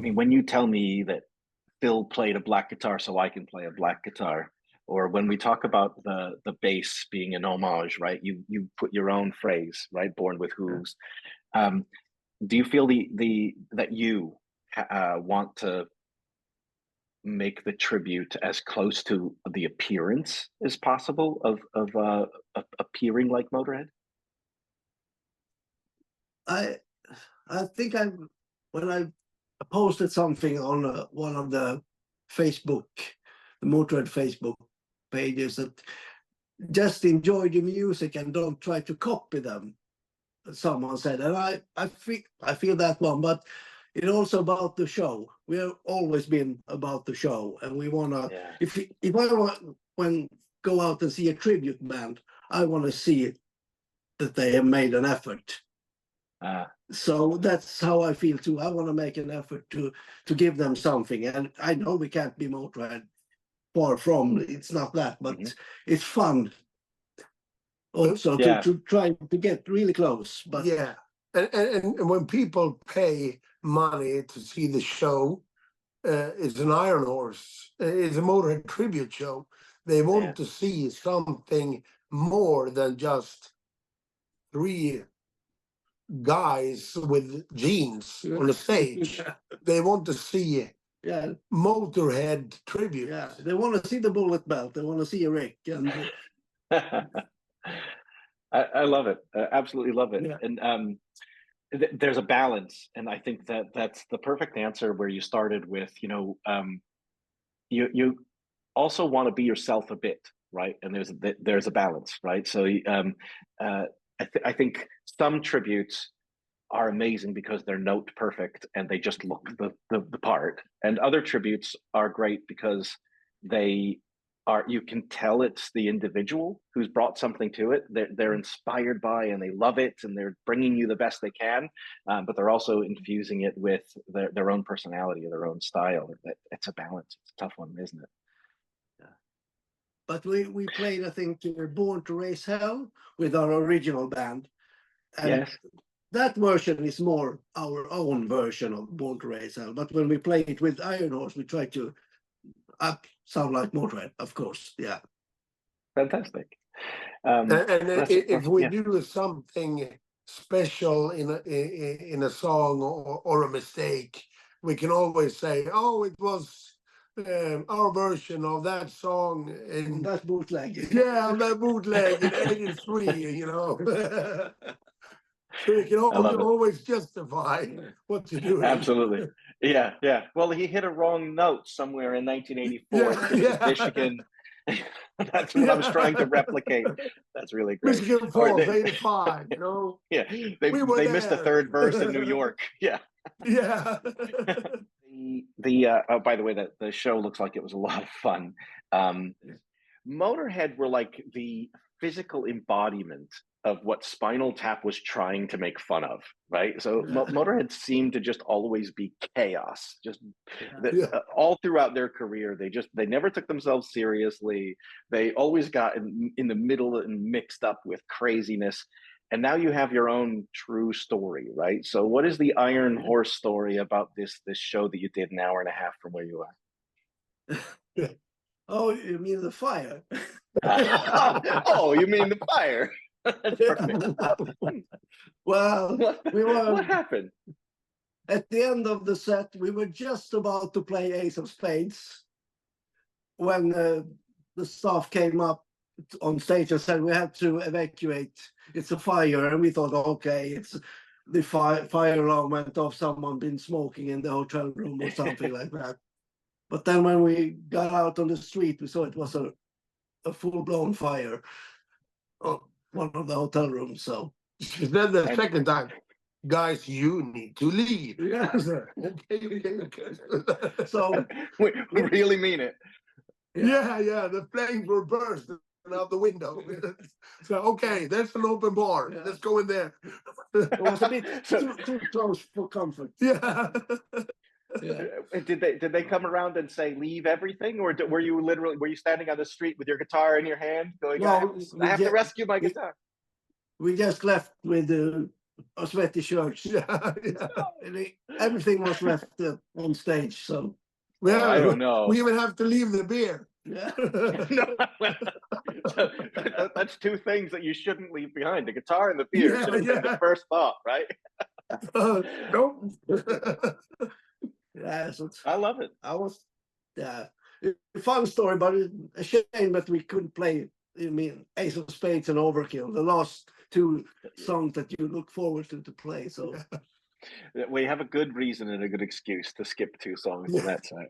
mean, when you tell me that Phil played a black guitar so I can play a black guitar, or when we talk about the bass being an homage, right? You put your own phrase, right? Born with hooves. Um, do you feel the that you want to make the tribute as close to the appearance as possible of appearing like Motorhead? I I think when I posted something on one of the Motorhead Facebook pages, that just enjoy the music and don't try to copy them. Someone said, and I feel that one, but it's also about the show. We have always been about the show, and we wanna. Yeah. If I want when go out and see a tribute band, I want to see that they have made an effort. So that's how I feel too. I want to make an effort to give them something, and I know we can't be Motorhead, far from. It's not that, but it's fun also to try to get really close. But yeah, and when people pay money to see the show, it's an Ironhorse, it's a Motorhead tribute show. They want to see something more than just three guys with jeans on the stage. They want to see Motorhead tribute. Yeah, they want to see the bullet belt. They want to see Rick. And I love it. I absolutely love it. Yeah. And there's a balance, and I think that's the perfect answer. Where you started with, you also want to be yourself a bit, right? And there's a balance, right? So I think some tributes are amazing because they're note perfect and they just look the part, and other tributes are great because they are, you can tell it's the individual who's brought something to it. They're inspired by, and they love it, and they're bringing you the best they can, but they're also infusing it with their own personality or their own style. It's a balance. It's a tough one, isn't it? But we played, I think, Born to Raise Hell with our original band. And yes. That version is more our own version of Born to Raise Hell. But when we play it with Ironhorse, we try to sound like Motorhead, of course. Yeah. Fantastic. And if we do something special in a song or a mistake, we can always say, "Oh, it was our version of that song in that bootleg." Yeah, that bootleg in '83. So you can always justify what you do. Absolutely. Yeah. Well, he hit a wrong note somewhere in 1984. Michigan. That's what I was trying to replicate. That's really great. Michigan Falls, 85. Yeah, they missed the third verse in New York. Yeah. Yeah. By the way, the show looks like it was a lot of fun. Motorhead were like the physical embodiment of what Spinal Tap was trying to make fun of, right? So Motorhead seemed to just always be chaos, all throughout their career. They never took themselves seriously. They always got in the middle and mixed up with craziness. And now you have your own true story, right? So what is the Ironhorse story about this show that you did an hour and a half from where you are? Oh, you mean the fire? Oh, you mean the fire? Well, what happened? At the end of the set, we were just about to play Ace of Spades when the staff came up on stage and said we have to evacuate. It's a fire, and we thought, okay, it's the fire alarm went off. Someone been smoking in the hotel room or something like that. But then when we got out on the street, we saw it was a full-blown fire. One of the hotel rooms. So then the second time, guys, you need to leave. Yes. So we really mean it. Yeah. The flames were burst out the window. So okay, there's an open bar. Yeah. Let's go in there. It was a bit too close for comfort. Yeah. Yeah. Did they come around and say leave everything, or were you standing on the street with your guitar in your hand going, I have to rescue my guitar? We just left with a sweaty shirts. Yeah, yeah. Everything was left on stage. So Well, I don't know. We even have to leave the beer. yeah, No, so that's two things that you shouldn't leave behind: the guitar and the beer. Yeah, Should have been the yeah. first thought, right? Nope. yeah. So I love it. I was a fun story, but a shame that we couldn't play. I mean, Ace of Spades and Overkill, the last two songs that you look forward to play. So We have a good reason and a good excuse to skip two songs on that side.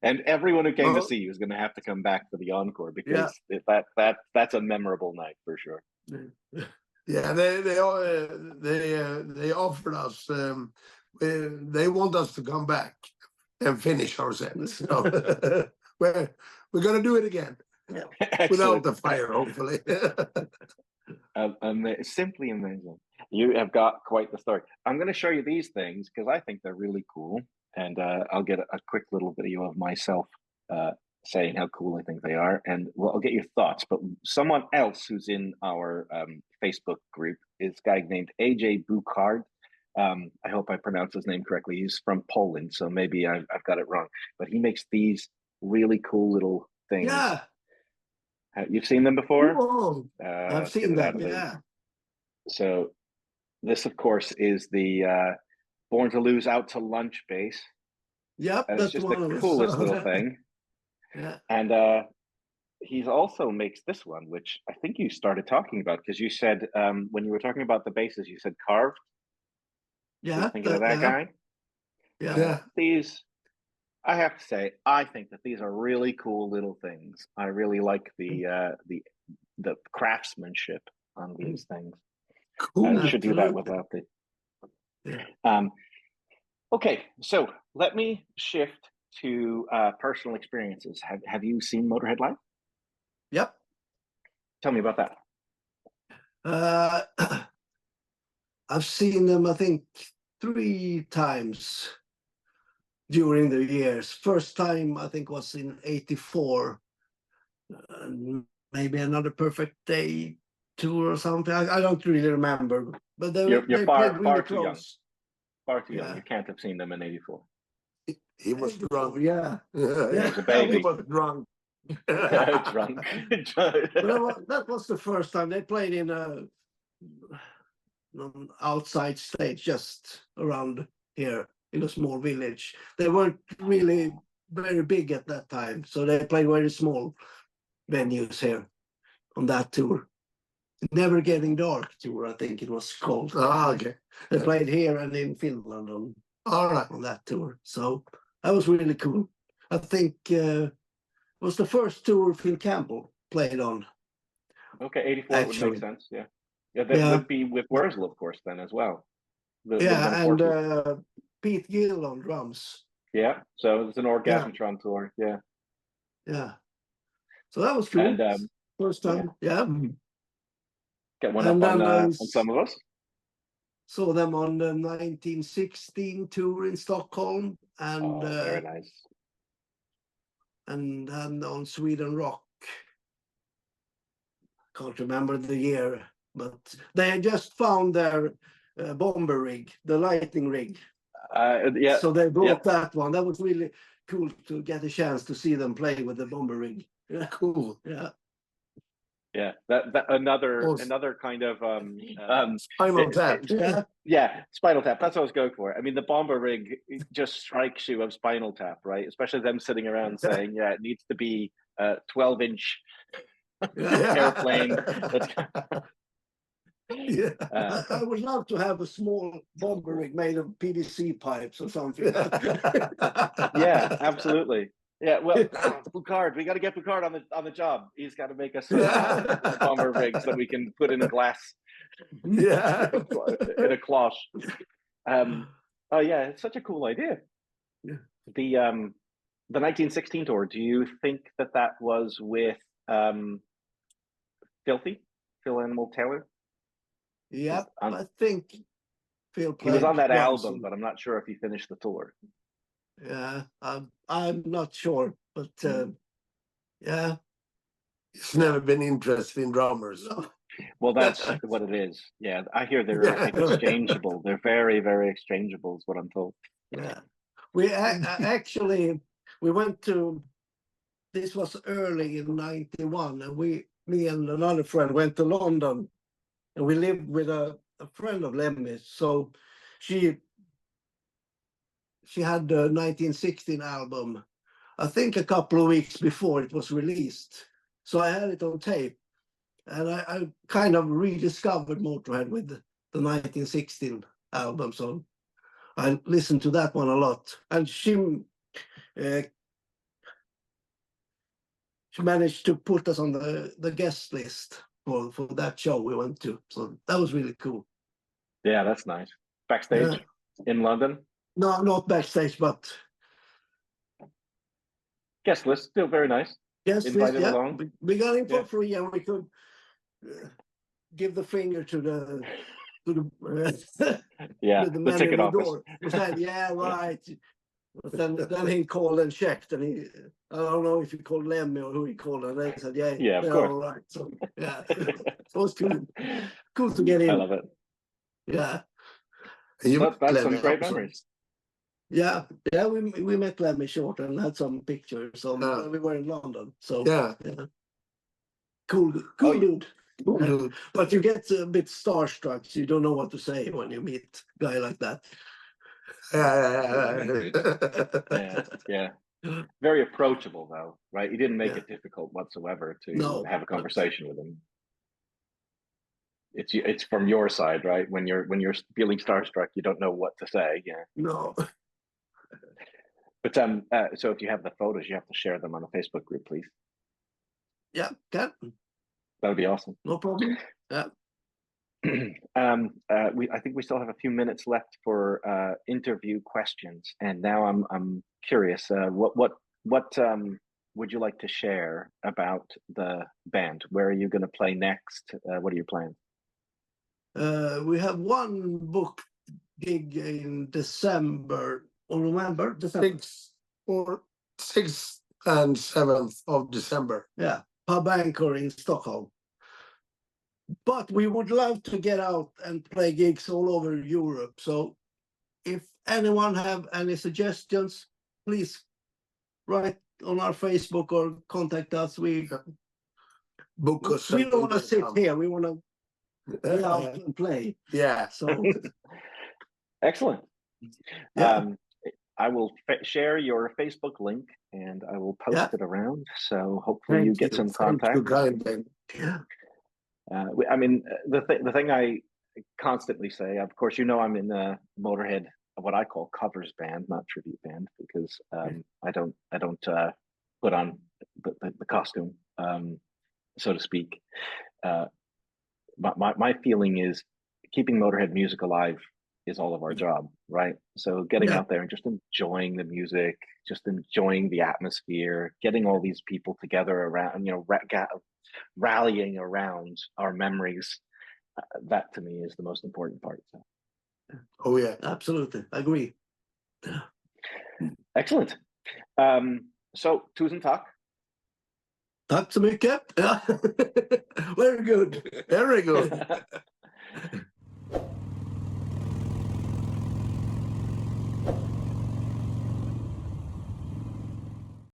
And everyone who came to see you is going to have to come back for the encore, because that's a memorable night for sure. Yeah, they offered us. They want us to come back and finish our sets. So we're gonna do it again without the fire, hopefully. Simply amazing. You have got quite the story. I'm going to show you these things because I think they're really cool, and I'll get a quick little video of myself saying how cool I think they are, and I'll get your thoughts. But someone else who's in our Facebook group is a guy named AJ Bukard. I hope I pronounced his name correctly. He's from Poland, so maybe I've got it wrong. But he makes these really cool little things. yeah, You've seen them before? cool. I've seen them. Yeah. So this, of course, is the Born to Lose Out to Lunch bass. Yep, It's that's just one the of coolest little thing. Yeah. And he's also makes this one, which I think you started talking about, because you said when you were talking about the basses, you said carved. Yeah. You're thinking of that guy? Yeah. These, I have to say, I think that these are really cool little things. I really like the craftsmanship on these things. Cool. I should do that without the. Yeah. Okay, so let me shift to personal experiences. Have you seen Motorhead live? Yep. Tell me about that. I've seen them, I think, 3 times during the years. First time, I think, was in '84. Maybe Another Perfect Day tour or something. I don't really remember. But they played really close. Far too young. You can't have seen them in '84. He was drunk. Yeah. He was a baby. He was drunk. Drunk. That was the first time they played in an outside stage just around here in a small village. They weren't really very big at that time, so they played very small venues here on that tour. Never Getting Dark tour, I think it was called. Okay. They played here and in Finland on that tour, so that was really cool. I think it was the first tour Phil Campbell played on. Okay, '84 would make sense. Yeah, that would be with Wurzel, of course, then as well. And Pete Gill on drums. Yeah, so it's an Orgasmatron tour. Yeah. So that was cool. And first time. Yeah. Get one up on Some of Us. Saw them on the 1916 tour in Stockholm, and very nice. And on Sweden Rock. Can't remember the year, but they had just found their bomber rig, the lightning rig. So they brought that one. That was really cool to get a chance to see them play with the bomber rig. Yeah, cool. Yeah. Yeah, that another kind of Spinal Tap. Spinal Tap. That's what I was going for. I mean, the bomber rig just strikes you of Spinal Tap, right? Especially them sitting around saying, "Yeah, it needs to be 12-inch airplane." I would love to have a small bomber rig made of PVC pipes or something. Yeah, absolutely. Yeah, well, Bukard, we got to get Bukard on the job. He's got to make us bomber rigs that we can put in a glass, in a cloth. Oh yeah, it's such a cool idea. Yeah. The 1916 tour. Do you think that was with Phil Animal Taylor? Yeah, I think Phil played. He was on that album, but I'm not sure if he finished the tour. Yeah, I'm not sure, but yeah. He's never been interested in drummers. Well, that's what it is. Yeah, I hear they're Yeah. exchangeable. They're very, very exchangeable, is what I'm told. Yeah. We actually we went to, this was early in 91, and me and another friend went to London, and we lived with a friend of Lemmy's. So she had the 1916 album, I think a couple of weeks before it was released. So I had it on tape, and I kind of rediscovered Motorhead with the 1916 album. So I listened to that one a lot, and she managed to put us on the guest list for that show we went to. So that was really cool. Yeah, that's nice. Backstage in London? No, not backstage, but guest list, still very nice. Guest list, Invited along. We got in for free, and we could give the finger to the yeah, to the the man ticket in the office. door. We said, yeah, right. But then he called and checked, and I don't know if he called Lemmy or who he called, and they said, yeah, of course. all right. So yeah, it was cool to get in. I love it. Yeah. That's some great memories. Yeah, we met Lemmy short and had some pictures. So we were in London. So yeah. Cool dude. Cool dude. But you get a bit starstruck. So you don't know what to say when you meet a guy like that. Yeah. Very approachable though, right? You didn't make it difficult whatsoever to have a conversation with him. It's from your side, right? When you're feeling starstruck, you don't know what to say. Yeah. No. But so if you have the photos, you have to share them on the Facebook group, please. Yeah, can. That would be awesome. No problem. Yeah. I think we still have a few minutes left for interview questions, and now I'm curious. What would you like to share about the band? Where are you going to play next? What are your plans? We have one booked gig in December or November, December. 6th and 7th of December. Yeah, Pub Anchor in Stockholm. But we would love to get out and play gigs all over Europe. So if anyone have any suggestions, please write on our Facebook or contact us. We book us. We don't want to sit here. We want to get out and play. Yeah. So excellent. Yeah. I will share your Facebook link and I will post it around. So hopefully you get some contact. Yeah. I mean, the thing I constantly say, of course, I'm in a Motorhead, what I call covers band, not tribute band, because I don't put on the costume, so to speak. My feeling is keeping Motorhead music alive is all of our job, right? So getting out there and just enjoying the music, just enjoying the atmosphere, getting all these people together around, rallying around our memories. That to me is the most important part. So. Oh yeah, absolutely, I agree. Excellent. So tusen tack. Tack så mycket. Very good. Very good.